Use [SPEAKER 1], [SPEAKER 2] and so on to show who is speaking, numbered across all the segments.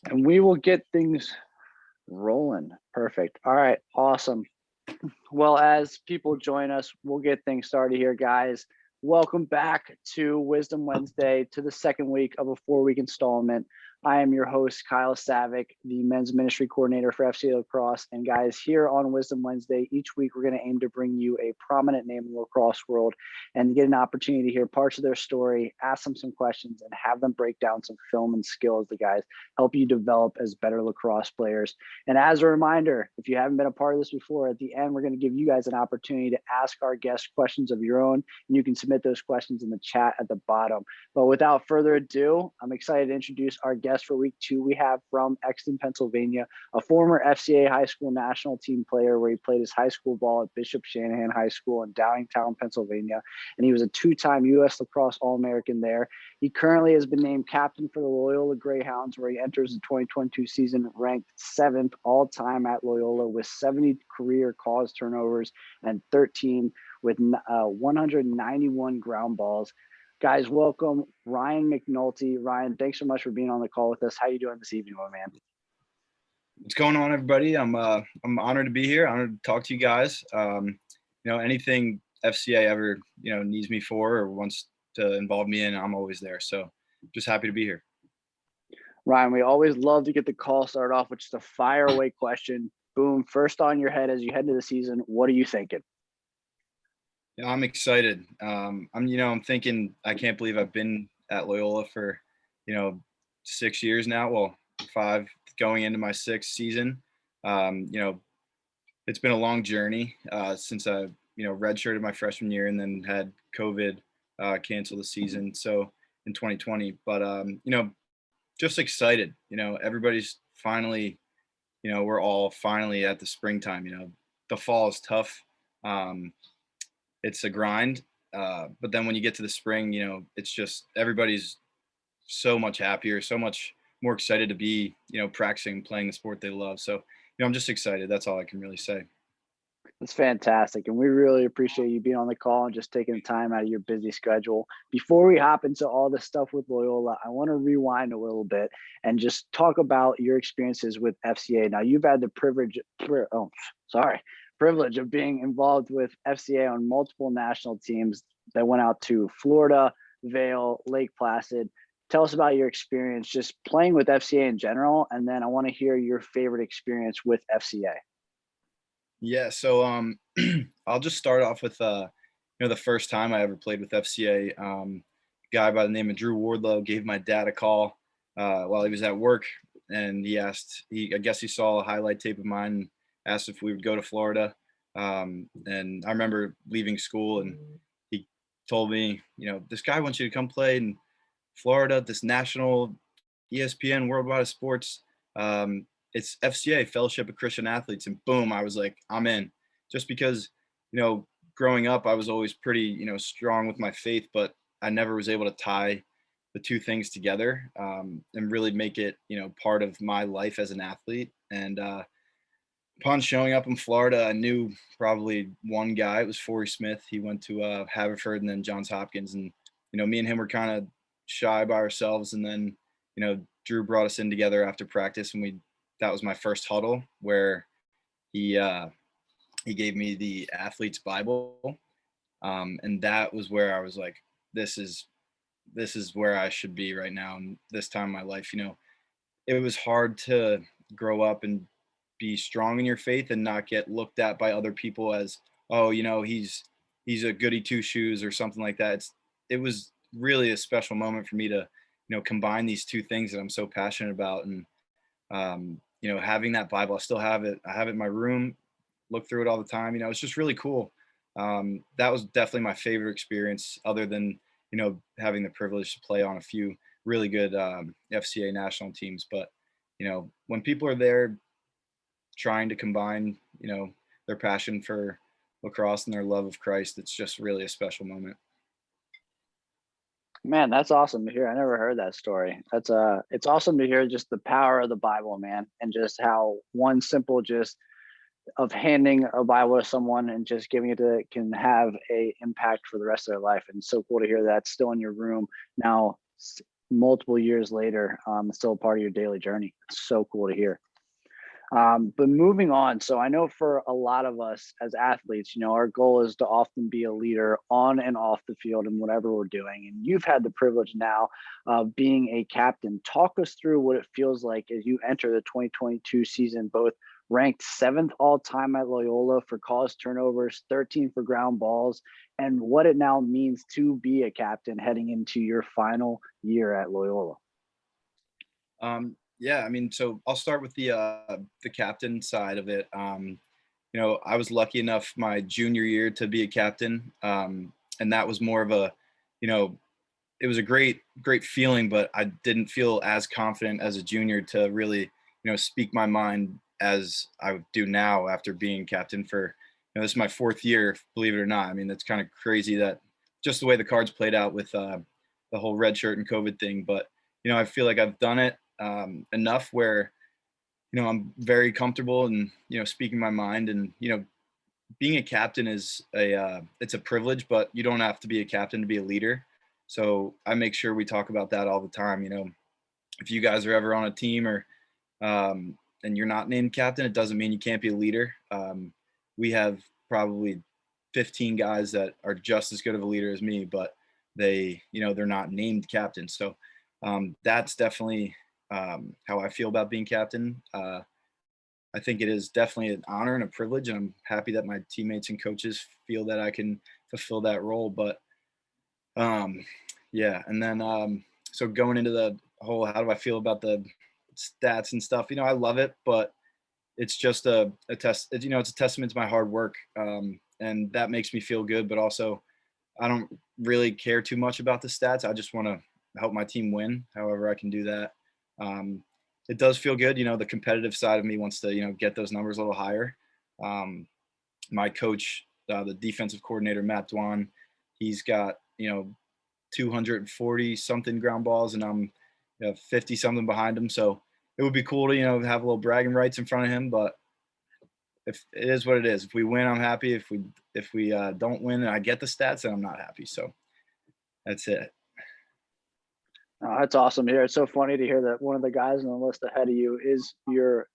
[SPEAKER 1] and we will get things rolling. Perfect. All right. Awesome. Well, as people join us, we'll get things started here, guys. Welcome back to Wisdom Wednesday, to the second week of a 4-week installment. I am your host, Kyle Savick, the men's ministry coordinator for FCA Lacrosse. And guys, here on Wisdom Wednesday, each week we're going to aim to bring you a prominent name in the lacrosse world and get an opportunity to hear parts of their story, ask them some questions, and have them break down some film and skills that guys help you develop as better lacrosse players. And as a reminder, if you haven't been a part of this before, at the end, we're going to give you guys an opportunity to ask our guests questions of your own, and you can submit those questions in the chat at the bottom. But without further ado, I'm excited to introduce our guest for week 2. We have from Exton, Pennsylvania, a former FCA high school national team player where he played his high school ball at Bishop Shanahan High School in Downingtown, Pennsylvania, and he was a 2-time U.S. Lacrosse All-American there. He currently has been named captain for the Loyola Greyhounds, where he enters the 2022 season ranked 7th all-time at Loyola with 70 career caused turnovers and 13 with 191 ground balls. Guys, welcome Ryan McNulty. Ryan, thanks so much for being on the call with us. How you doing this evening, my man?
[SPEAKER 2] What's going on, everybody? I'm honored to be here. Honored to talk to you guys. Anything FCA ever needs me for or wants to involve me in, I'm always there. So just happy to be here.
[SPEAKER 1] Ryan, we always love to get the call started off with just a fire away question. Boom, first on your head as you head into the season. What are you thinking?
[SPEAKER 2] Yeah, I'm excited. I'm thinking, I can't believe I've been at Loyola for 6 years now. Well, 5 going into my 6th season. It's been a long journey since I redshirted my freshman year and then had COVID cancel the season. So in 2020, but just excited. Everybody's finally, we're all finally at the springtime. The fall is tough. It's a grind. But then when you get to the spring, it's just everybody's so much happier, so much more excited to be, practicing, playing the sport they love. So, I'm just excited. That's all I can really say.
[SPEAKER 1] That's fantastic. And we really appreciate you being on the call and just taking the time out of your busy schedule. Before we hop into all the stuff with Loyola, I want to rewind a little bit and just talk about your experiences with FCA. Now, you've had the privilege of being involved with FCA on multiple national teams that went out to Florida, Vail, Lake Placid. Tell us about your experience just playing with FCA in general, and then I want to hear your favorite experience with FCA.
[SPEAKER 2] Yeah, so I'll just start off with the first time I ever played with FCA. Guy by the name of Drew Wardlow gave my dad a call while he was at work, and I guess he saw a highlight tape of mine and asked if we would go to Florida. And I remember leaving school, and he told me, this guy wants you to come play in Florida, this national ESPN Worldwide of Sports. It's FCA, Fellowship of Christian Athletes, and boom, I was like, I'm in. Just because, growing up, I was always pretty, strong with my faith, but I never was able to tie the two things together and really make it, part of my life as an athlete. And upon showing up in Florida, I knew probably one guy. It was Forey Smith. He went to Haverford and then Johns Hopkins, and me and him were kind of shy by ourselves. And then, Drew brought us in together after practice, and that was my first huddle where he gave me the athlete's Bible. And that was where I was like, this is where I should be right now. And this time in my life, it was hard to grow up and be strong in your faith and not get looked at by other people as, oh, he's a goody two shoes or something like that. It was really a special moment for me to, combine these two things that I'm so passionate about. And, having that Bible, I still have it. I have it in my room, look through it all the time. It's just really cool. That was definitely my favorite experience, other than, having the privilege to play on a few really good FCA national teams. But, when people are there trying to combine, their passion for lacrosse and their love of Christ, it's just really a special moment.
[SPEAKER 1] Man, that's awesome to hear. I never heard that story. It's awesome to hear just the power of the Bible, man, and just how one simple just of handing a Bible to someone and just giving it to can have a impact for the rest of their life. And it's so cool to hear that still in your room. Now, multiple years later, still a part of your daily journey. It's so cool to hear. But moving on, so I know for a lot of us as athletes, our goal is to often be a leader on and off the field in whatever we're doing. And you've had the privilege now of being a captain. Talk us through what it feels like as you enter the 2022 season, both ranked 7th all time at Loyola for caused turnovers, 13 for ground balls, and what it now means to be a captain heading into your final year at Loyola.
[SPEAKER 2] Yeah, I mean, so I'll start with the captain side of it. I was lucky enough my junior year to be a captain, and that was more of a, you know, it was a great feeling, but I didn't feel as confident as a junior to really, speak my mind as I do now after being captain for, this is my 4th year, believe it or not. I mean, that's kind of crazy that just the way the cards played out with the whole red shirt and COVID thing. But, I feel like I've done it enough where, I'm very comfortable and, speaking my mind and, being a captain is it's a privilege, but you don't have to be a captain to be a leader. So I make sure we talk about that all the time. If you guys are ever on a team or and you're not named captain, it doesn't mean you can't be a leader. We have probably 15 guys that are just as good of a leader as me, but they're not named captain. So that's definitely how I feel about being captain. I think it is definitely an honor and a privilege, and I'm happy that my teammates and coaches feel that I can fulfill that role. But yeah, and then so going into the whole, how do I feel about the stats and stuff? I love it, but it's just a test. It's a testament to my hard work, and that makes me feel good. But also, I don't really care too much about the stats. I just want to help my team win, however I can do that. It does feel good. The competitive side of me wants to, get those numbers a little higher. My coach, the defensive coordinator, Matt Dwan, he's got, 240 something ground balls and I'm 50 something behind him. So it would be cool to, have a little bragging rights in front of him, but if it is what it is, if we win, I'm happy. If we don't win and I get the stats, then I'm not happy. So that's it.
[SPEAKER 1] Oh, that's awesome to hear. It's so funny to hear that one of the guys on the list ahead of you is your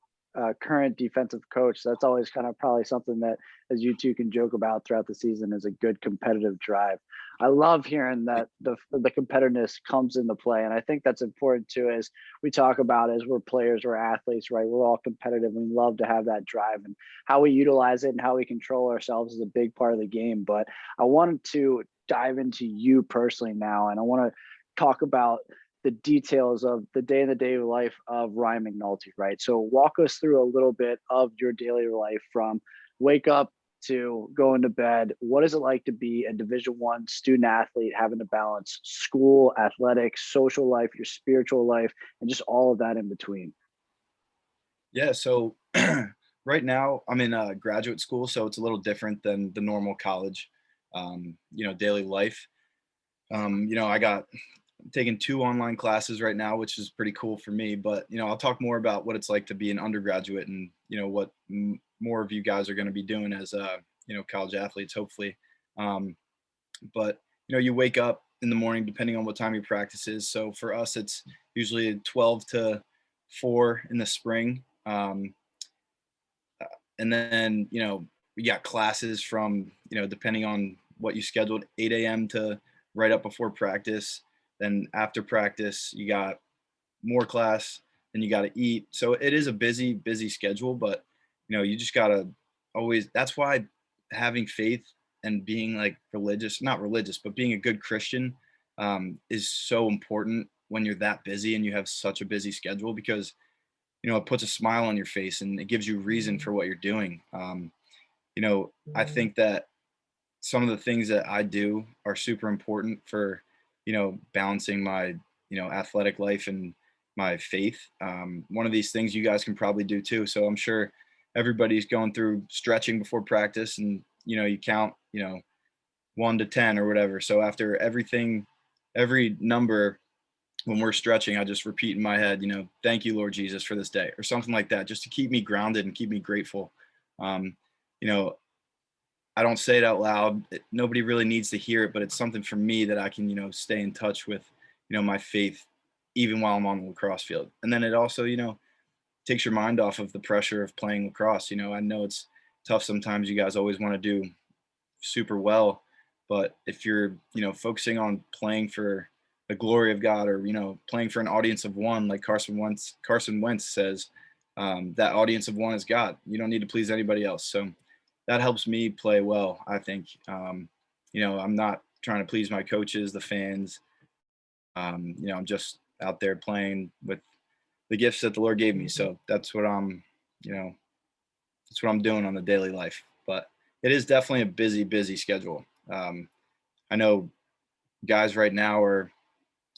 [SPEAKER 1] current defensive coach. That's always kind of probably something that, as you two can joke about throughout the season, is a good competitive drive. I love hearing that the competitiveness comes into play, and I think that's important too. As we talk about, as we're players, we're athletes, right? We're all competitive. We love to have that drive, and how we utilize it and how we control ourselves is a big part of the game. But I wanted to dive into you personally now, and I want to talk about the details of the day-to-day life of Ryan McNulty, right? So walk us through a little bit of your daily life from wake up to going to bed. What is it like to be a Division I student athlete, having to balance school, athletics, social life, your spiritual life, and just all of that in between?
[SPEAKER 2] Yeah. So right now I'm in graduate school, so it's a little different than the normal college, daily life. I got taking 2 online classes right now, which is pretty cool for me. But I'll talk more about what it's like to be an undergraduate and what more of you guys are going to be doing as college athletes, hopefully. But you wake up in the morning depending on what time your practice is. So for us, it's usually 12 to 4 in the spring, and then we got classes from depending on what you scheduled, 8 a.m. to right up before practice. Then after practice, you got more class, and you got to eat. So it is a busy schedule, but you just gotta always. That's why having faith and being like religious, not religious, but being a good Christian, is so important when you're that busy and you have such a busy schedule, because it puts a smile on your face and it gives you reason for what you're doing. I think that some of the things that I do are super important for, balancing my, athletic life and my faith. One of these things you guys can probably do too. So I'm sure everybody's going through stretching before practice, and, you count, 1 to 10 or whatever. So after every number, when we're stretching, I just repeat in my head, thank you, Lord Jesus, for this day, or something like that, just to keep me grounded and keep me grateful. Um, you know, I don't say it out loud. Nobody really needs to hear it, but it's something for me that I can, stay in touch with, my faith even while I'm on the lacrosse field. And then it also, takes your mind off of the pressure of playing lacrosse. I know it's tough sometimes. You guys always want to do super well, but if you're, focusing on playing for the glory of God, or playing for an audience of one, like Carson Wentz says, that audience of one is God. You don't need to please anybody else. So that helps me play well, I think. I'm not trying to please my coaches, the fans. I'm just out there playing with the gifts that the Lord gave me. So you know, that's what I'm doing on the daily life. But it is definitely a busy, busy schedule. I know guys right now are,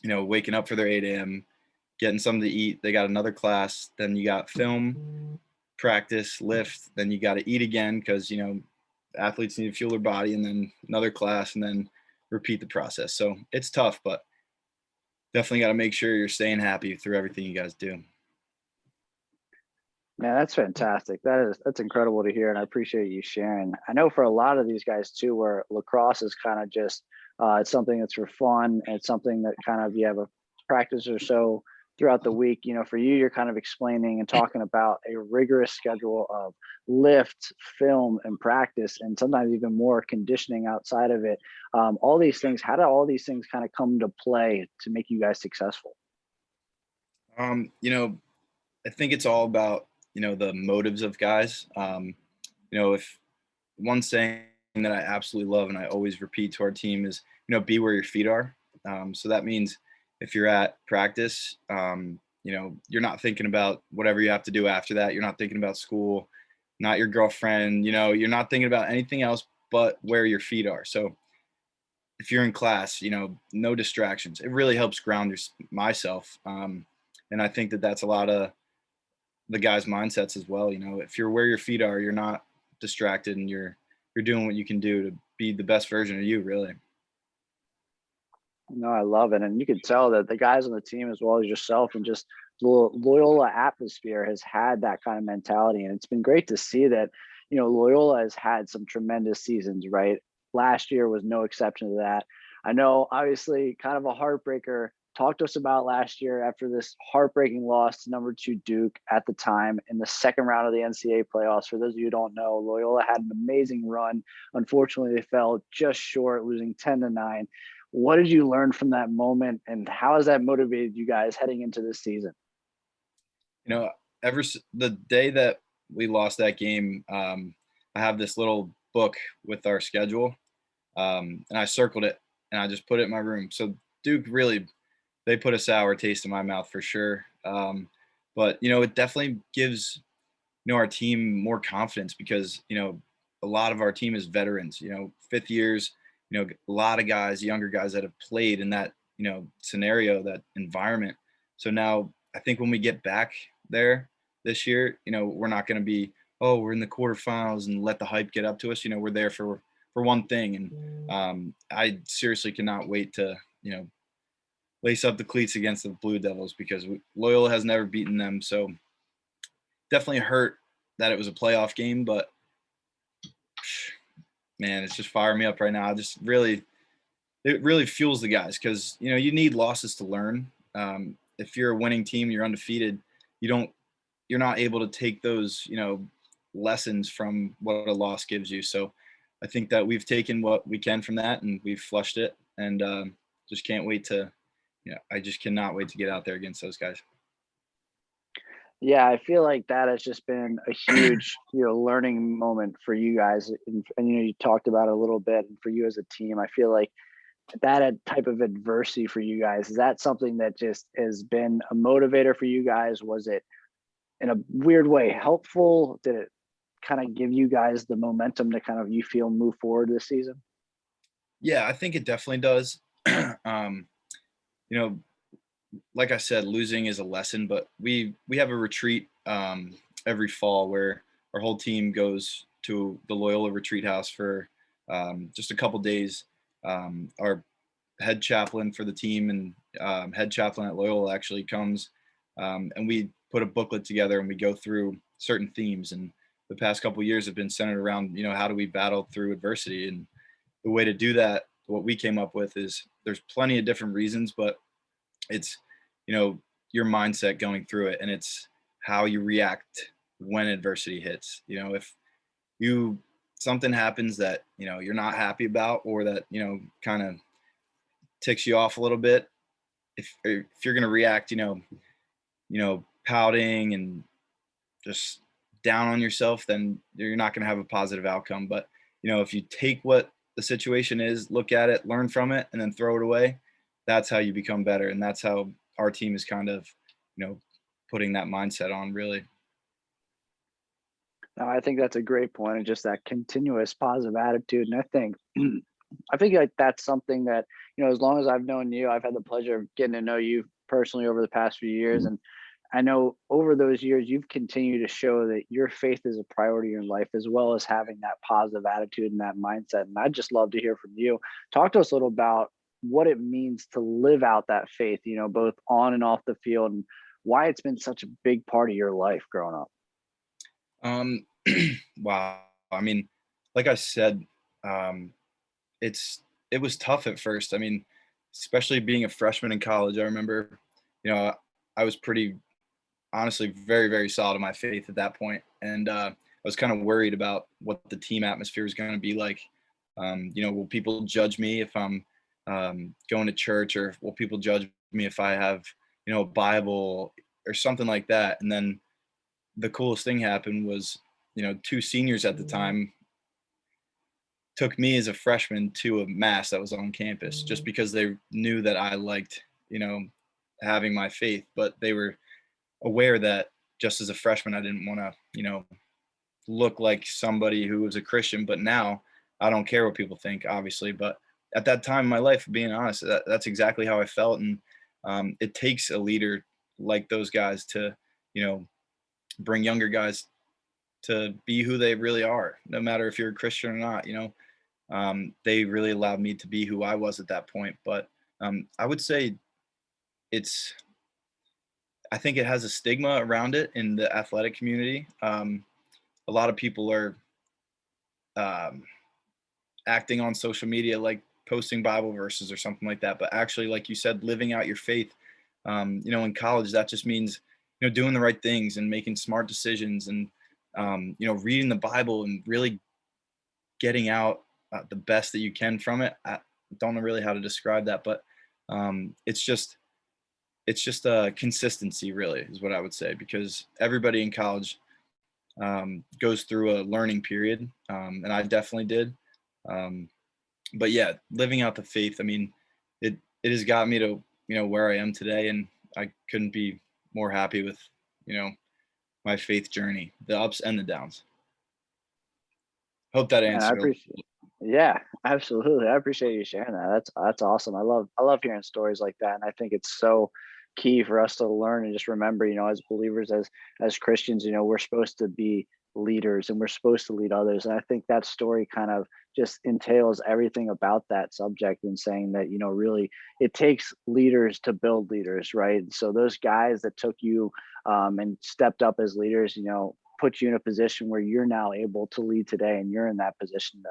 [SPEAKER 2] waking up for their 8 a.m., getting something to eat. They got another class. Then you got film, practice, lift. Then you got to eat again because, athletes need to fuel their body, and then another class, and then repeat the process. So it's tough, but definitely got to make sure you're staying happy through everything you guys do.
[SPEAKER 1] Man, that's fantastic. That's incredible to hear, and I appreciate you sharing. I know for a lot of these guys too, where lacrosse is kind of just it's something that's for fun, and it's something that kind of you have a practice or so throughout the week. For you, you're kind of explaining and talking about a rigorous schedule of lift, film, and practice, and sometimes even more conditioning outside of it. All these things, how do all these things kind of come to play to make you guys successful?
[SPEAKER 2] I think it's all about, the motives of guys. If one saying that I absolutely love and I always repeat to our team is, be where your feet are. So that means if you're at practice, you're not thinking about whatever you have to do after that. You're not thinking about school, not your girlfriend, you're not thinking about anything else but where your feet are. So if you're in class, no distractions. It really helps ground myself. And I think that that's a lot of the guys' mindsets as well. If you're where your feet are, you're not distracted, and you're doing what you can do to be the best version of you, really.
[SPEAKER 1] No, I love it. And you can tell that the guys on the team, as well as yourself, and just the Loyola atmosphere has had that kind of mentality. And it's been great to see that, Loyola has had some tremendous seasons, right? Last year was no exception to that. I know, obviously, kind of a heartbreaker. Talk to us about last year after this heartbreaking loss to number 2 Duke at the time in the second round of the NCAA playoffs. For those of you who don't know, Loyola had an amazing run. Unfortunately, they fell just short, losing 10-9. What did you learn from that moment, and how has that motivated you guys heading into this season?
[SPEAKER 2] You know, the day that we lost that game, I have this little book with our schedule, and I circled it and I just put it in my room. So Duke really, they put a sour taste in my mouth for sure. But it definitely gives our team more confidence because a lot of our team is veterans. Fifth years. A lot of guys, younger guys that have played in that scenario, that environment. So now I think when we get back there this year, we're not going to be, oh, we're in the quarterfinals and let the hype get up to us. We're there for one thing, and I seriously cannot wait to lace up the cleats against the Blue Devils because Loyola has never beaten them. So definitely hurt that it was a playoff game, but man, it's just firing me up right now. It really fuels the guys because you need losses to learn. If you're a winning team, you're undefeated. You're not able to take those lessons from what a loss gives you. So I think that we've taken what we can from that and we've flushed it, and just can't wait to I just cannot wait to get out there against those guys.
[SPEAKER 1] Yeah, I feel like that has just been a huge, learning moment for you guys, and you talked about it a little bit. And for you as a team, I feel like that type of adversity for you guys, is that something that just has been a motivator for you guys? Was it in a weird way helpful? Did it kind of give you guys the momentum to kind of, you feel, move forward this season?
[SPEAKER 2] Yeah, I think it definitely does. um, you know, like I said, losing is a lesson, but we have a retreat every fall where our whole team goes to the Loyola Retreat House for just a couple days. Our head chaplain for the team and head chaplain at Loyola actually comes, and we put a booklet together and we go through certain themes. And the past couple years have been centered around how do we battle through adversity, and the way to do that, what we came up with is there's plenty of different reasons, but it's your mindset going through it, and it's how you react when adversity hits. If you something happens that you're not happy about, or that kind of ticks you off a little bit, if you're going to react pouting and just down on yourself, then you're not going to have a positive outcome. But if you take what the situation is, look at it, learn from it, and then throw it away, that's how you become better. And that's how our team is kind of putting that mindset on, really.
[SPEAKER 1] No, I think that's a great point, and just that continuous positive attitude. And I think like that's something that, as long as I've known you, I've had the pleasure of getting to know you personally over the past few years. And I know over those years, you've continued to show that your faith is a priority in life, as well as having that positive attitude and that mindset. And I'd just love to hear from you. Talk to us a little about what it means to live out that faith, both on and off the field, and why it's been such a big part of your life growing up.
[SPEAKER 2] Um, wow. I mean, like I said, um, it was tough at first. I mean, especially being a freshman in college. I remember, I was pretty honestly very, very solid in my faith at that point, and I was kind of worried about what the team atmosphere is going to be like. Will people judge me if I'm going to church, or will people judge me if I have a Bible or something like that? And then the coolest thing happened was, two seniors at the time took me as a freshman to a mass that was on campus, just because they knew that I liked, having my faith. But they were aware that just as a freshman, I didn't want to, look like somebody who was a Christian. But now I don't care what people think, obviously. But at that time in my life, being honest, that's exactly how I felt. And it takes a leader like those guys to, bring younger guys to be who they really are, no matter if you're a Christian or not. They really allowed me to be who I was at that point. But I would say it's, I think it has a stigma around it in the athletic community. A lot of people are um, acting on social media, like posting Bible verses or something like that. But actually, like you said, living out your faith, in college, that just means, doing the right things and making smart decisions, and, reading the Bible and really getting out the best that you can from it. I don't know really how to describe that, but it's just consistency, really, is what I would say, because everybody in college goes through a learning period, and I definitely did. Um, but yeah, living out the faith. I mean, it has got me to where I am today, and I couldn't be more happy with you know my faith journey, the ups and the downs. Hope that
[SPEAKER 1] And I
[SPEAKER 2] answered.
[SPEAKER 1] appreciate. Yeah, absolutely. I appreciate you sharing that. That's awesome. I love hearing stories like that, and I think it's so key for us to learn and just remember, as believers, as Christians, we're supposed to be leaders and we're supposed to lead others. And I think that story kind of just entails everything about that subject, and saying that, really it takes leaders to build leaders, right? So those guys that took you and stepped up as leaders, put you in a position where you're now able to lead today, and you're in that position.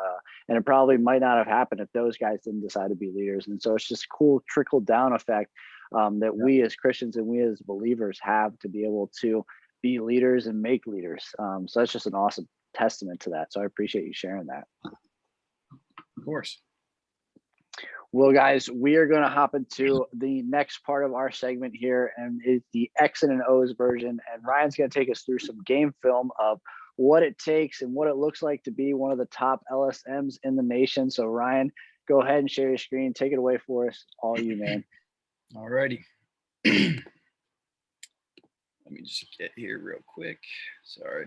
[SPEAKER 1] And it probably might not have happened if those guys didn't decide to be leaders. And so it's just cool trickle down effect that we as Christians and we as believers have to be able to be leaders and make leaders. So that's just an awesome testament to that. So I appreciate you sharing that.
[SPEAKER 2] Of course.
[SPEAKER 1] Well, guys, we are going to hop into the next part of our segment here, and it's the X and O's version. And Ryan's going to take us through some game film of what it takes and what it looks like to be one of the top LSMs in the nation. So, Ryan, go ahead and share your screen. Take it away for us. All you, man.
[SPEAKER 2] All righty. Let me just get here real quick. Sorry.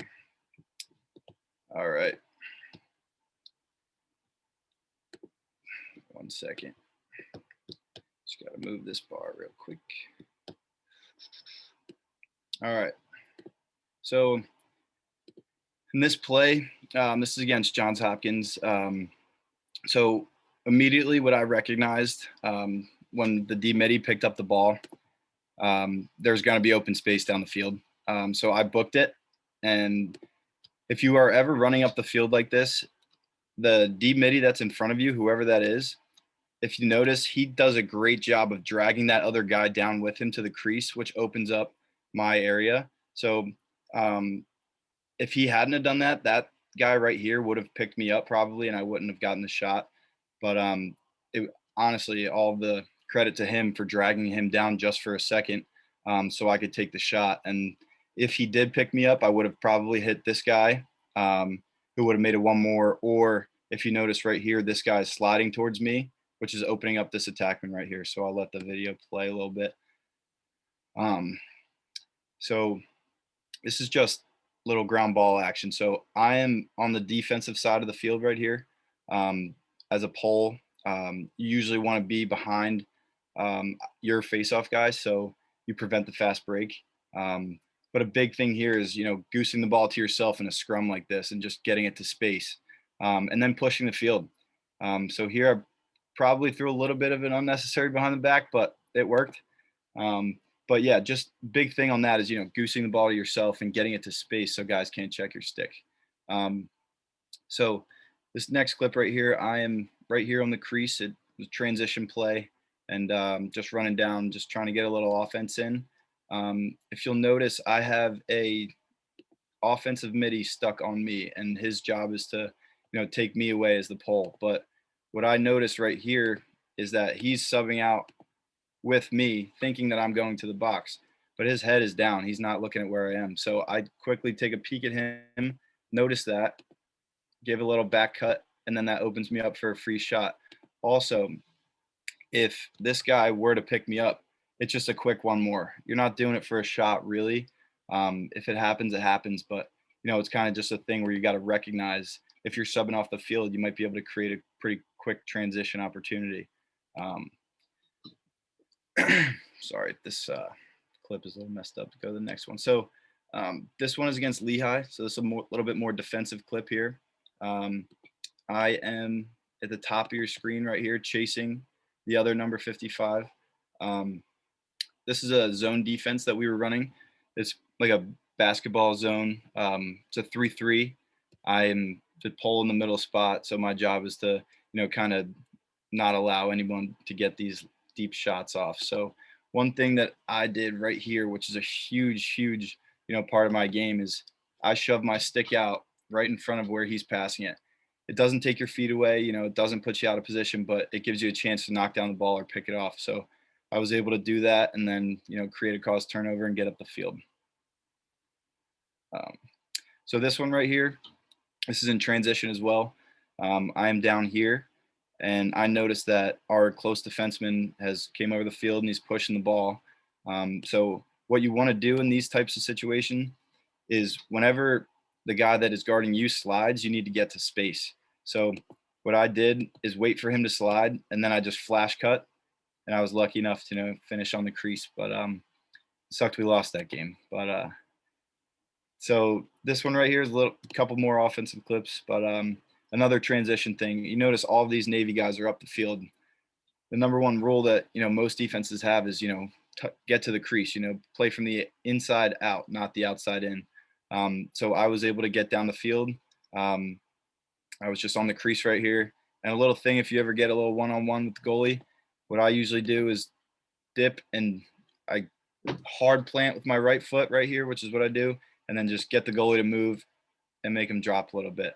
[SPEAKER 2] All right. 1 second. Just got to move this bar real quick. All right. So in this play, this is against Johns Hopkins. So immediately what I recognized when the D midi picked up the ball, there's going to be open space down the field. So I booked it. And if you are ever running up the field like this, the D midi that's in front of you, whoever that is, if you notice, he does a great job of dragging that other guy down with him to the crease, which opens up my area. So if he hadn't have done that, that guy right here would have picked me up probably, and I wouldn't have gotten the shot. But honestly, all the credit to him for dragging him down just for a second, so I could take the shot. And if he did pick me up, I would have probably hit this guy, who would have made it one more. Or if you notice right here, this guy is sliding towards me, which is opening up this attackman right here. So I'll let the video play a little bit. So this is just little ground ball action. So I am on the defensive side of the field right here. As a pole, you usually want to be behind your face-off guy, so you prevent the fast break. But a big thing here is, goosing the ball to yourself in a scrum like this and just getting it to space, and then pushing the field. So here I probably threw a little bit of an unnecessary behind the back, but it worked. But yeah, just big thing on that is, goosing the ball to yourself and getting it to space so guys can't check your stick. So this next clip right here, I am right here on the crease. It was transition play, and just running down, just trying to get a little offense in. If you'll notice, I have a offensive midi stuck on me, and his job is to, take me away as the pole. But what I noticed right here is that he's subbing out with me, thinking that I'm going to the box, but his head is down. He's not looking at where I am. So I quickly take a peek at him, notice that, give a little back cut, and then that opens me up for a free shot. Also, if this guy were to pick me up, it's just a quick one more. You're not doing it for a shot, really. If it happens, it happens. But, it's kind of just a thing where you got to recognize if you're subbing off the field, you might be able to create a pretty quick transition opportunity. Sorry, this clip is a little messed up. To go to the next one. So this one is against Lehigh. So this is a little bit more defensive clip here. I am at the top of your screen right here, chasing the other number 55. This is a zone defense that we were running. It's like a basketball zone. It's a 3-3. I am the pole in the middle spot. So my job is to, kind of not allow anyone to get these deep shots off. So one thing that I did right here, which is a huge, part of my game, is I shove my stick out right in front of where he's passing it. It doesn't take your feet away, it doesn't put you out of position, but it gives you a chance to knock down the ball or pick it off. So I was able to do that and then, create a cause turnover and get up the field. So this one right here, this is in transition as well. I am down here, and I noticed that our close defenseman has came over the field and he's pushing the ball. So what you want to do in these types of situations is whenever the guy that is guarding you slides, you need to get to space. So what I did is wait for him to slide, and then I just flash cut, and I was lucky enough to finish on the crease. But it sucked we lost that game. But so this one right here is a couple more offensive clips, but another transition thing. You notice all of these Navy guys are up the field. The number one rule that most defenses have is get to the crease. Play from the inside out, not the outside in. So I was able to get down the field. I was just on the crease right here. And a little thing, if you ever get a little one-on-one with the goalie, what I usually do is dip and I hard plant with my right foot right here, which is what I do, and then just get the goalie to move and make him drop a little bit.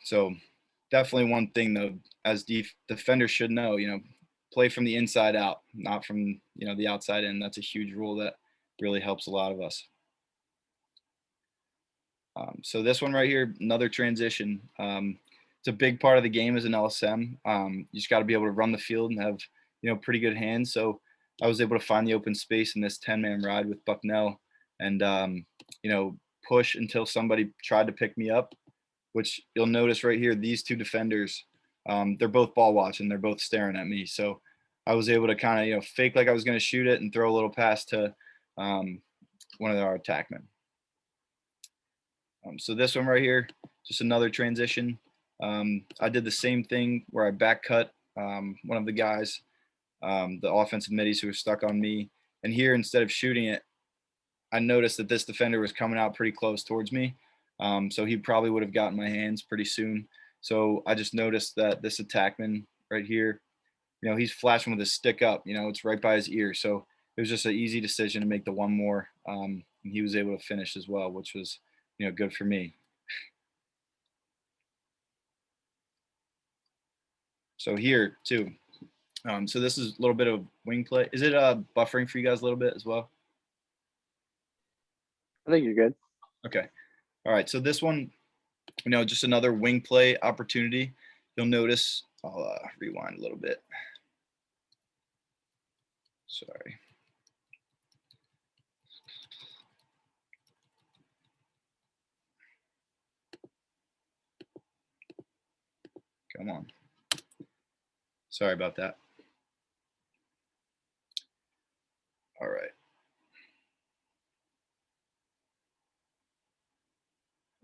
[SPEAKER 2] So definitely one thing though, as defenders should know, play from the inside out, not from, the outside in. That's a huge rule that really helps a lot of us. So this one right here, another transition. It's a big part of the game as an LSM. You just got to be able to run the field and have, pretty good hands. So I was able to find the open space in this 10-man ride with Bucknell and, push until somebody tried to pick me up, which you'll notice right here, these two defenders, they're both ball watching. They're both staring at me. So I was able to kind of, fake like I was going to shoot it and throw a little pass to one of our attackmen. So this one right here, just another transition. I did the same thing where I back cut one of the guys, the offensive middies who were stuck on me. And here, instead of shooting it, I noticed that this defender was coming out pretty close towards me. So he probably would have gotten my hands pretty soon. So I just noticed that this attackman right here. He's flashing with his stick up. It's right by his ear. So it was just an easy decision to make the one more. And he was able to finish as well, which was, good for me. So here too. So this is a little bit of wing play. Is it buffering for you guys a little bit as well?
[SPEAKER 1] I think you're good.
[SPEAKER 2] Okay. All right. So this one, just another wing play opportunity. You'll notice, I'll rewind a little bit. Sorry. Come on. Sorry about that. All right.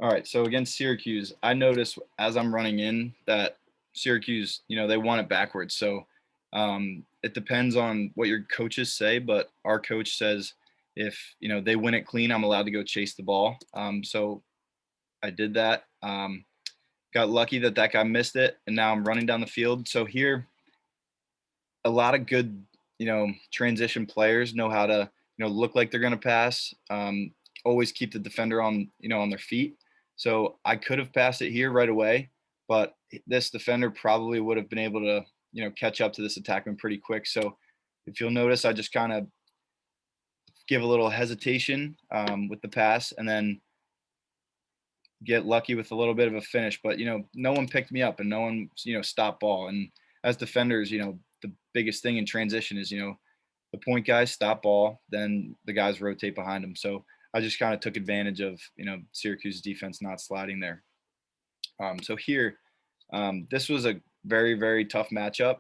[SPEAKER 2] All right. So against Syracuse, I noticed as I'm running in that Syracuse, they want it backwards. So it depends on what your coaches say, but our coach says if, they win it clean, I'm allowed to go chase the ball. So I did that. Got lucky that guy missed it, and now I'm running down the field. So here, a lot of good, transition players know how to, look like they're going to pass. Always keep the defender on, on their feet. So I could have passed it here right away, but this defender probably would have been able to, catch up to this attackman pretty quick. So if you'll notice, I just kind of give a little hesitation with the pass, and then get lucky with a little bit of a finish. But no one picked me up, and no one stopped ball. And as defenders, the biggest thing in transition is the point guys stop ball, then the guys rotate behind them. So I just kind of took advantage of Syracuse's defense not sliding there. So here, this was a very, very tough matchup.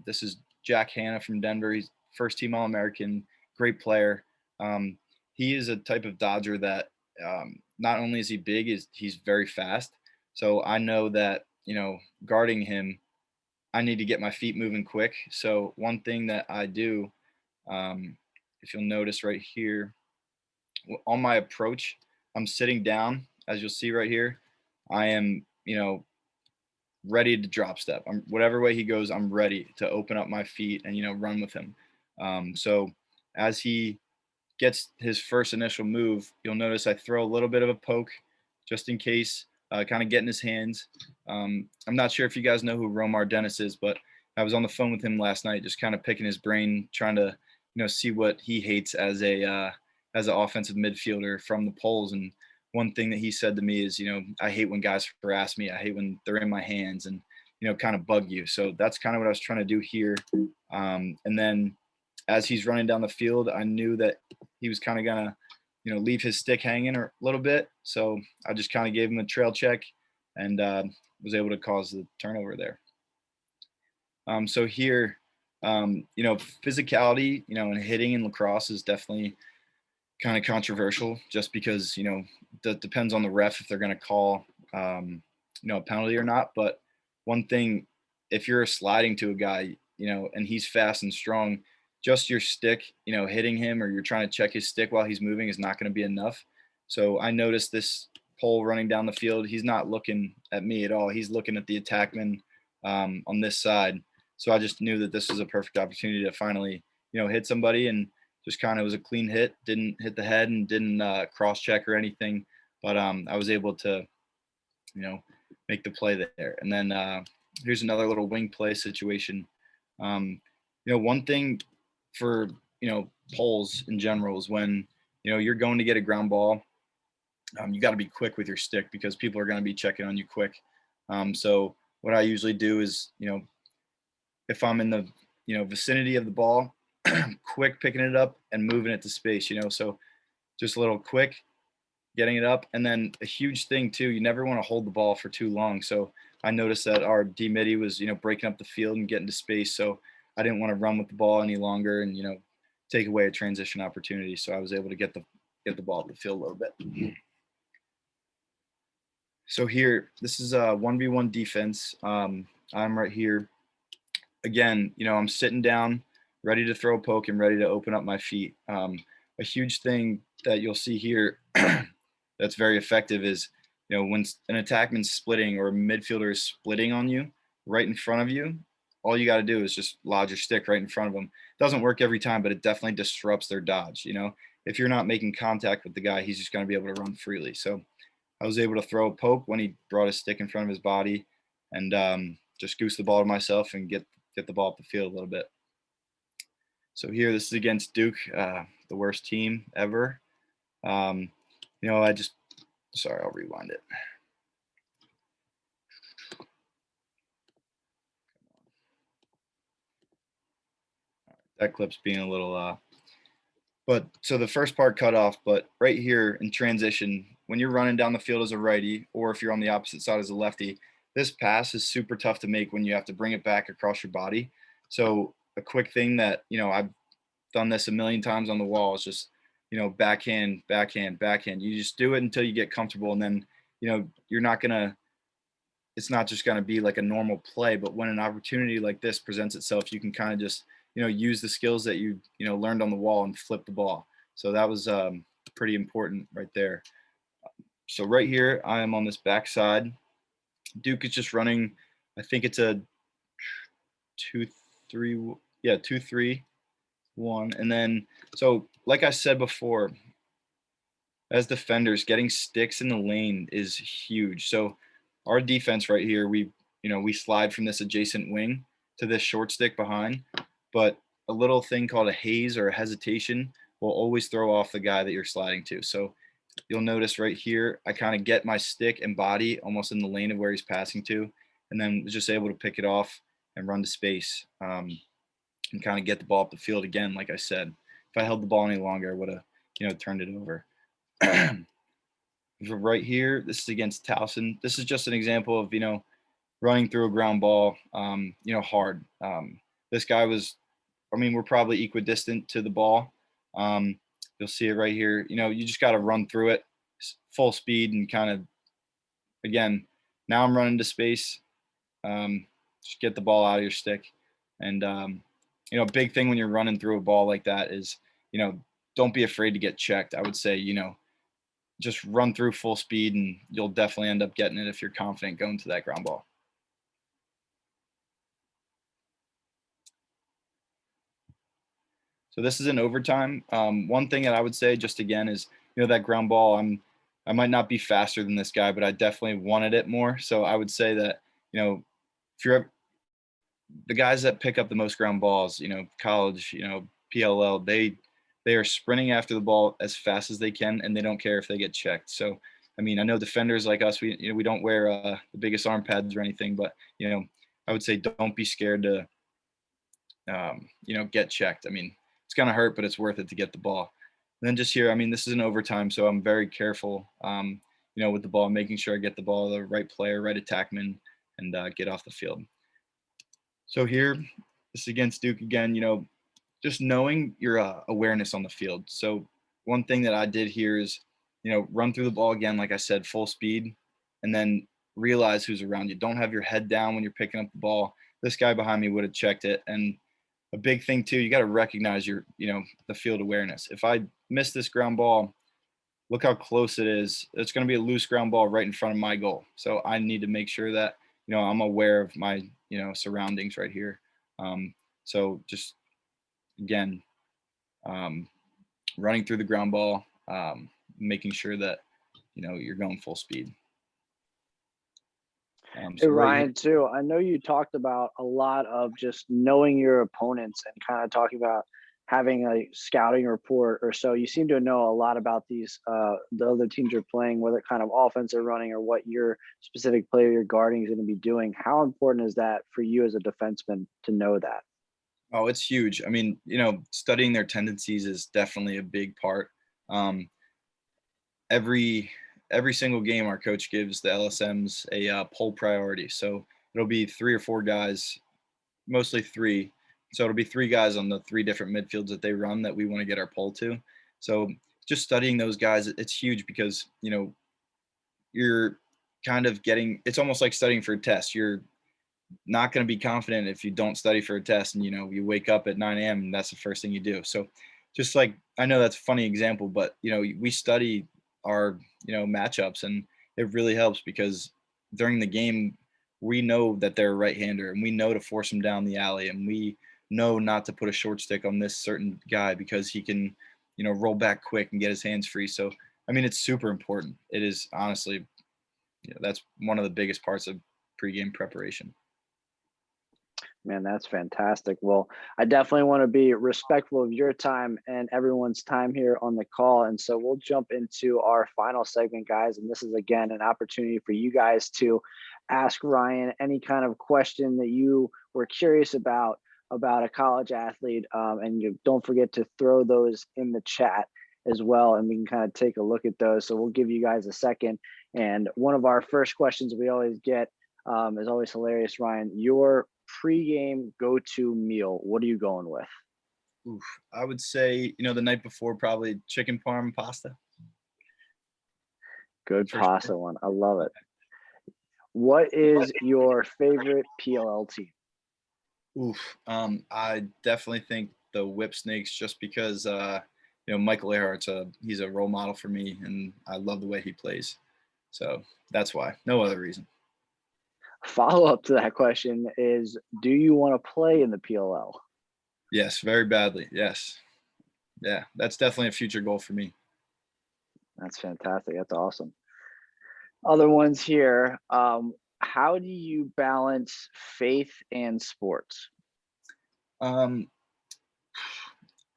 [SPEAKER 2] This is Jack Hanna from Denver. He's first team All-American, great player. He is a type of dodger that not only is he big, he's very fast. So I know that guarding him, I need to get my feet moving quick. So one thing that I do, if you'll notice right here, on my approach, I'm sitting down, as you'll see right here. I am, ready to drop step. Whatever way he goes, I'm ready to open up my feet and run with him. So as he gets his first initial move, you'll notice I throw a little bit of a poke just in case, kind of get in his hands. I'm not sure if you guys know who Romar Dennis is, but I was on the phone with him last night, just kind of picking his brain, trying to, see what he hates as an offensive midfielder from the polls. And one thing that he said to me is, I hate when guys harass me. I hate when they're in my hands and, kind of bug you. So that's kind of what I was trying to do here. And then as he's running down the field, I knew that he was kind of going to, leave his stick hanging a little bit. So I just kind of gave him a trail check and was able to cause the turnover there. So here, physicality, and hitting in lacrosse is definitely kind of controversial just because, that depends on the ref if they're going to call, a penalty or not. But one thing, if you're sliding to a guy, and he's fast and strong, just your stick, hitting him or you're trying to check his stick while he's moving is not going to be enough. So I noticed this pole running down the field. He's not looking at me at all. He's looking at the attackman on this side. So I just knew that this was a perfect opportunity to finally, hit somebody, and just kind of was a clean hit. Didn't hit the head and didn't cross check or anything. But I was able to, make the play there. And then here's another little wing play situation. One thing for, poles in general is when, you're going to get a ground ball, you got to be quick with your stick because people are going to be checking on you quick. So what I usually do is, if I'm in the, vicinity of the ball, quick picking it up and moving it to space, so just a little quick getting it up. And then a huge thing too, you never want to hold the ball for too long. So I noticed that our D midi was, breaking up the field and getting to space. So I didn't want to run with the ball any longer and, take away a transition opportunity. So I was able to get the ball up the field a little bit. So here, this is a 1v1 defense. I'm right here. Again, I'm sitting down, ready to throw a poke and ready to open up my feet. A huge thing that you'll see here that's very effective is, when an attackman's splitting or a midfielder is splitting on you right in front of you, all you got to do is just lodge your stick right in front of them. It doesn't work every time, but it definitely disrupts their dodge. You know, if you're not making contact with the guy, he's just going to be able to run freely. So I was able to throw a poke when he brought his stick in front of his body, and just goose the ball to myself and get the ball up the field a little bit. So here, this is against Duke, the worst team ever. You know, sorry, I'll rewind it. That clip's being a little, but so the first part cut off, but right here in transition, when you're running down the field as a righty, or if you're on the opposite side as a lefty, this pass is super tough to make when you have to bring it back across your body. So a quick thing that, you know, I've done this a million times on the wall is just, you know, backhand, backhand, backhand. You just do it until you get comfortable, and then, you know, it's not just going to be like a normal play, but when an opportunity like this presents itself, you can kind of just, you know, use the skills that you know, learned on the wall and flip the ball. So that was pretty important right there. So right here, I am on this backside. Duke is just running, I think it's a 2-3, yeah, 2-3-1. And then, so like I said before, as defenders, getting sticks in the lane is huge. So our defense right here, we slide from this adjacent wing to this short stick behind, but a little thing called a haze or a hesitation will always throw off the guy that you're sliding to. So you'll notice right here, I kind of get my stick and body almost in the lane of where he's passing to, and then was just able to pick it off and run to space, and kind of get the ball up the field again. Like I said, if I held the ball any longer, I would have, you know, turned it over. Right here, this is against Towson. This is just an example of, you know, running through a ground ball, you know, hard. This guy was, I mean, we're probably equidistant to the ball. You'll see it right here. You know, you just got to run through it full speed and kind of, again, now I'm running to space. Just get the ball out of your stick. And, you know, a big thing when you're running through a ball like that is, you know, don't be afraid to get checked. I would say, you know, just run through full speed and you'll definitely end up getting it if you're confident going to that ground ball. So this is in overtime. One thing that I would say just again is, you know, that ground ball, I might not be faster than this guy, but I definitely wanted it more. So I would say that, you know, if you're the guys that pick up the most ground balls, you know, college, you know, PLL, they are sprinting after the ball as fast as they can, and they don't care if they get checked. So, I mean, I know defenders like us, we don't wear the biggest arm pads or anything, but, you know, I would say don't be scared to, you know, get checked. I mean, it's gonna hurt, but it's worth it to get the ball. And then just here, I mean, this is an overtime, so I'm very careful, you know, with the ball, making sure I get the ball to the right player, right attackman, and get off the field. So here, this is against Duke again. You know, just knowing your awareness on the field. So one thing that I did here is, you know, run through the ball again, like I said, full speed, and then realize who's around you. Don't have your head down when you're picking up the ball. This guy behind me would have checked it. And a big thing too, you got to recognize your, you know, the field awareness. If I miss this ground ball, look how close it is. It's going to be a loose ground ball right in front of my goal. So I need to make sure that, you know, I'm aware of my, you know, surroundings right here. So just again, running through the ground ball, making sure that, you know, you're going full speed.
[SPEAKER 1] Hey, Ryan, too, I know you talked about a lot of just knowing your opponents and kind of talking about having a scouting report or so. You seem to know a lot about these, the other teams you're playing, whether kind of offense they're running or what your specific player you're guarding is going to be doing. How important is that for you as a defenseman to know that?
[SPEAKER 2] Oh, it's huge. I mean, you know, studying their tendencies is definitely a big part. Um, every single game, our coach gives the LSMs a pull priority. So it'll be 3 or 4 guys, mostly 3. So it'll be 3 guys on the 3 different midfields that they run that we want to get our pull to. So just studying those guys, it's huge because, you know, you're kind of getting, it's almost like studying for a test. You're not going to be confident if you don't study for a test and, you know, you wake up at 9 a.m. and that's the first thing you do. So just like, I know that's a funny example, but, you know, we study our, you know, matchups, and it really helps because during the game we know that they're a right-hander, and we know to force them down the alley, and we know not to put a short stick on this certain guy because he can, roll back quick and get his hands free. So, I mean, it's super important. It is honestly, that's one of the biggest parts of pregame preparation.
[SPEAKER 1] Man, that's fantastic. Well, I definitely want to be respectful of your time and everyone's time here on the call. And so we'll jump into our final segment, guys. And this is, again, an opportunity for you guys to ask Ryan any kind of question that you were curious about a college athlete. And you don't forget to throw those in the chat as well. And we can kind of take a look at those. So we'll give you guys a second. And one of our first questions we always get is always hilarious, Ryan. Your pregame go-to meal, what are you going with?
[SPEAKER 2] Oof, I would say, the night before, probably chicken parm pasta.
[SPEAKER 1] Good pasta one. I love it. What is your favorite PLL team?
[SPEAKER 2] Oof, I definitely think the Whip Snakes, just because Michael Earhart's he's a role model for me, and I love the way he plays. So that's why. No other reason.
[SPEAKER 1] Follow-up to that question is, do you want to play in the PLL?
[SPEAKER 2] Yes, very badly. Yes. Yeah, that's definitely a future goal for me.
[SPEAKER 1] That's fantastic. That's awesome. Other ones here. How do you balance faith and sports?
[SPEAKER 2] I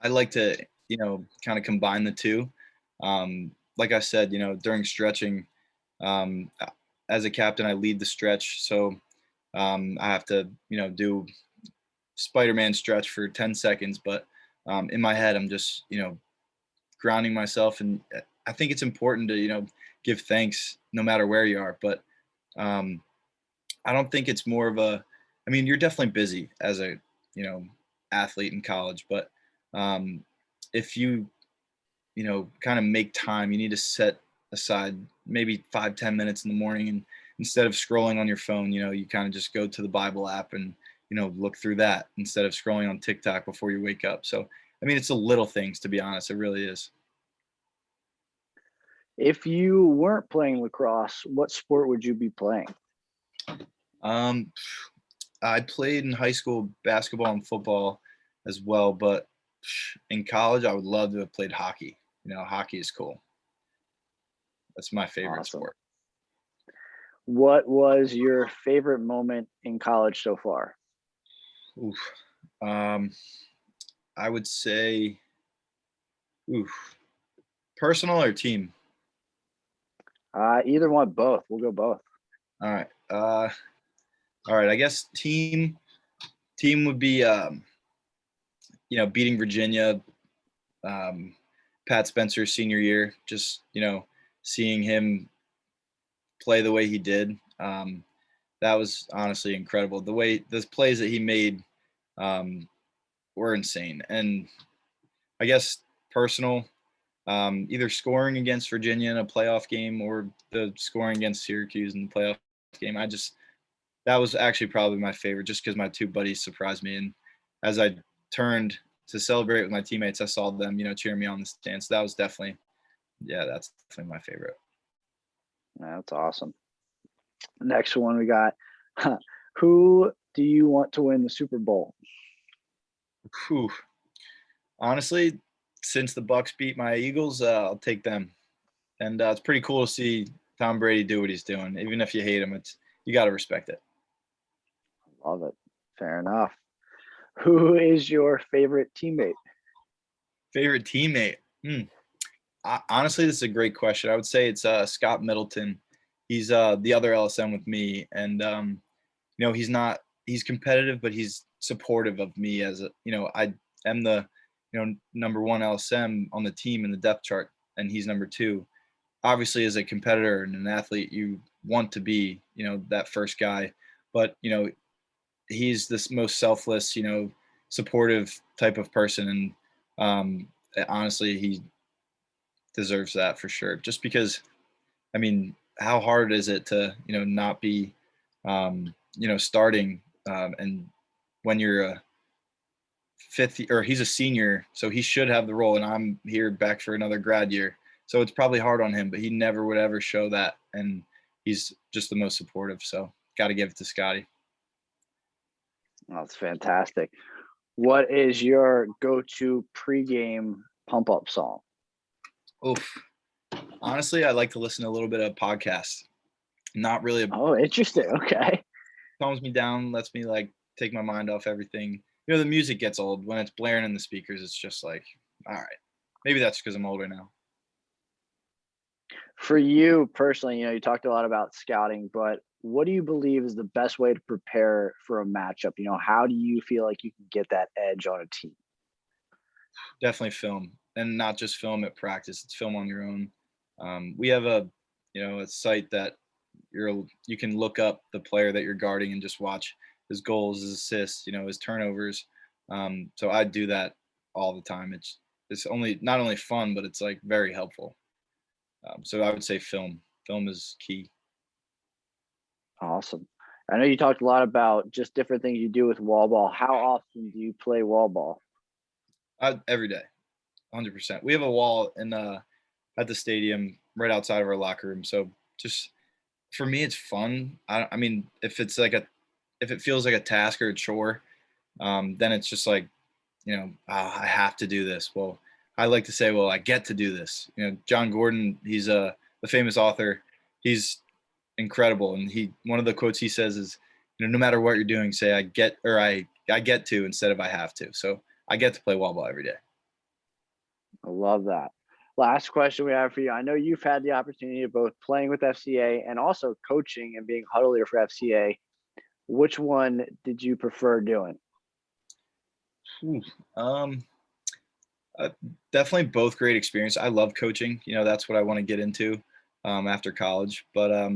[SPEAKER 2] like to, kind of combine the two. Like I said, during stretching, as a captain, I lead the stretch. So I have to, do Spider-Man stretch for 10 seconds. But in my head, I'm just, grounding myself. And I think it's important to, give thanks no matter where you are. But I don't think it's more of I mean, you're definitely busy as a, athlete in college. But if you, kind of make time, you need to set aside maybe 5-10 minutes in the morning, and instead of scrolling on your phone, you kind of just go to the Bible app and look through that instead of scrolling on TikTok before you wake up. So I mean, it's the little things, to be honest. It really is.
[SPEAKER 1] If you weren't playing lacrosse, what sport would you be playing?
[SPEAKER 2] um I played in high school basketball and football as well, but in college I would love to have played hockey. Hockey is cool. That's my favorite
[SPEAKER 1] Awesome.
[SPEAKER 2] sport.
[SPEAKER 1] What was your favorite moment in college so far?
[SPEAKER 2] Oof. Um, I would say, oof, personal or team?
[SPEAKER 1] Either one, both. We'll go both.
[SPEAKER 2] All right. All right. I guess team would be, beating Virginia, Pat Spencer's senior year. Just seeing him play the way he did. That was honestly incredible. The plays that he made were insane. And I guess personal, either scoring against Virginia in a playoff game or the scoring against Syracuse in the playoff game. That was actually probably my favorite, just because my two buddies surprised me. And as I turned to celebrate with my teammates, I saw them, cheering me on the stand. So that's definitely my favorite.
[SPEAKER 1] That's awesome. Next one we got. Who do you want to win the Super Bowl?
[SPEAKER 2] Whew. Honestly, since the Bucks beat my Eagles, I'll take them. And it's pretty cool to see Tom Brady do what he's doing. Even if you hate him, you got to respect it.
[SPEAKER 1] Love it. Fair enough. Who is your favorite teammate?
[SPEAKER 2] Favorite teammate? Honestly, this is a great question. I would say it's Scott Middleton. He's the other LSM with me, and he's competitive, but he's supportive of me as I am the number one LSM on the team in the depth chart, and he's number two. Obviously, as a competitor and an athlete, you want to be that first guy, but he's this most selfless, supportive type of person, and honestly, he deserves that for sure. Just because, I mean, how hard is it to not be starting, and when you're a fifth, or he's a senior, so he should have the role, and I'm here back for another grad year, so it's probably hard on him, but he never would ever show that, and he's just the most supportive. So got to give it to Scotty.
[SPEAKER 1] That's fantastic. What is your go-to pregame pump-up song?
[SPEAKER 2] Oof. Honestly, I like to listen to a little bit of podcasts. Not really
[SPEAKER 1] Oh, interesting. Okay.
[SPEAKER 2] calms me down, lets me like take my mind off everything. You know, the music gets old when it's blaring in the speakers. It's just like, all right, maybe that's because I'm older now.
[SPEAKER 1] For you personally, you talked a lot about scouting, but what do you believe is the best way to prepare for a matchup? How do you feel like you can get that edge on a team?
[SPEAKER 2] Definitely film, and not just film at practice. It's film on your own. We have a site that you can look up the player that you're guarding and just watch his goals, his assists, his turnovers. So I do that all the time. It's only not only fun, but it's like very helpful. So I would say film. Film is key.
[SPEAKER 1] Awesome. I know you talked a lot about just different things you do with wall ball. How often do you play wall ball?
[SPEAKER 2] Every day, 100%. We have a wall in at the stadium right outside of our locker room. So just for me, it's fun. I mean, if it feels like a task or a chore, then it's just like, I have to do this. Well, I like to say, well, I get to do this. John Gordon, he's the famous author. He's incredible, and one of the quotes he says is, no matter what you're doing, say I get, or I get to instead of I have to. So I get to play wall ball every day.
[SPEAKER 1] I love that. Last question we have for you. I know you've had the opportunity of both playing with FCA and also coaching and being huddle leader for FCA. Which one did you prefer doing?
[SPEAKER 2] Ooh, um, Definitely both great experience. I love coaching. That's what I want to get into after college. But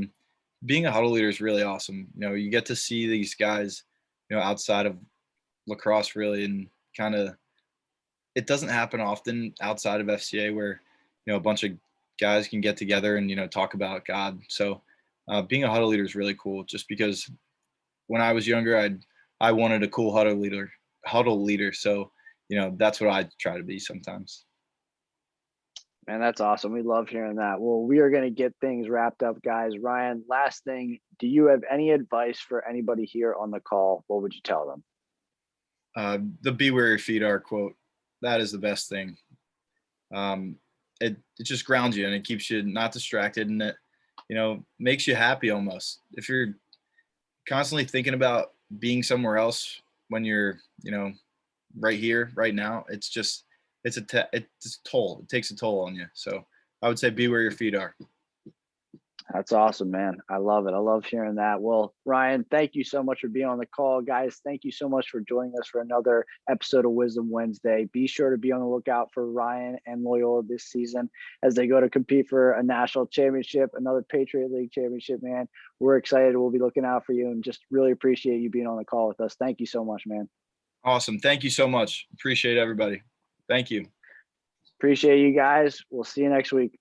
[SPEAKER 2] being a huddle leader is really awesome. You get to see these guys, outside of lacrosse, really, and kind of it doesn't happen often outside of FCA where a bunch of guys can get together and talk about God. So being a huddle leader is really cool. Just because when I was younger, I wanted a cool huddle leader. So that's what I try to be sometimes.
[SPEAKER 1] Man, that's awesome. We love hearing that. Well, we are going to get things wrapped up, guys. Ryan, last thing, do you have any advice for anybody here on the call? What would you tell them?
[SPEAKER 2] The "Be where your feet are" quote. That is the best thing. Um, it just grounds you and it keeps you not distracted, and it makes you happy almost. If you're constantly thinking about being somewhere else when you're right here right now, it's a toll. It takes a toll on you. So I would say be where your feet are.
[SPEAKER 1] That's awesome, man. I love it. I love hearing that. Well, Ryan, thank you so much for being on the call. Guys, thank you so much for joining us for another episode of Wisdom Wednesday. Be sure to be on the lookout for Ryan and Loyola this season as they go to compete for a national championship, another Patriot League championship, man. We're excited. We'll be looking out for you and just really appreciate you being on the call with us. Thank you so much, man.
[SPEAKER 2] Awesome. Thank you so much. Appreciate everybody. Thank you.
[SPEAKER 1] Appreciate you guys. We'll see you next week.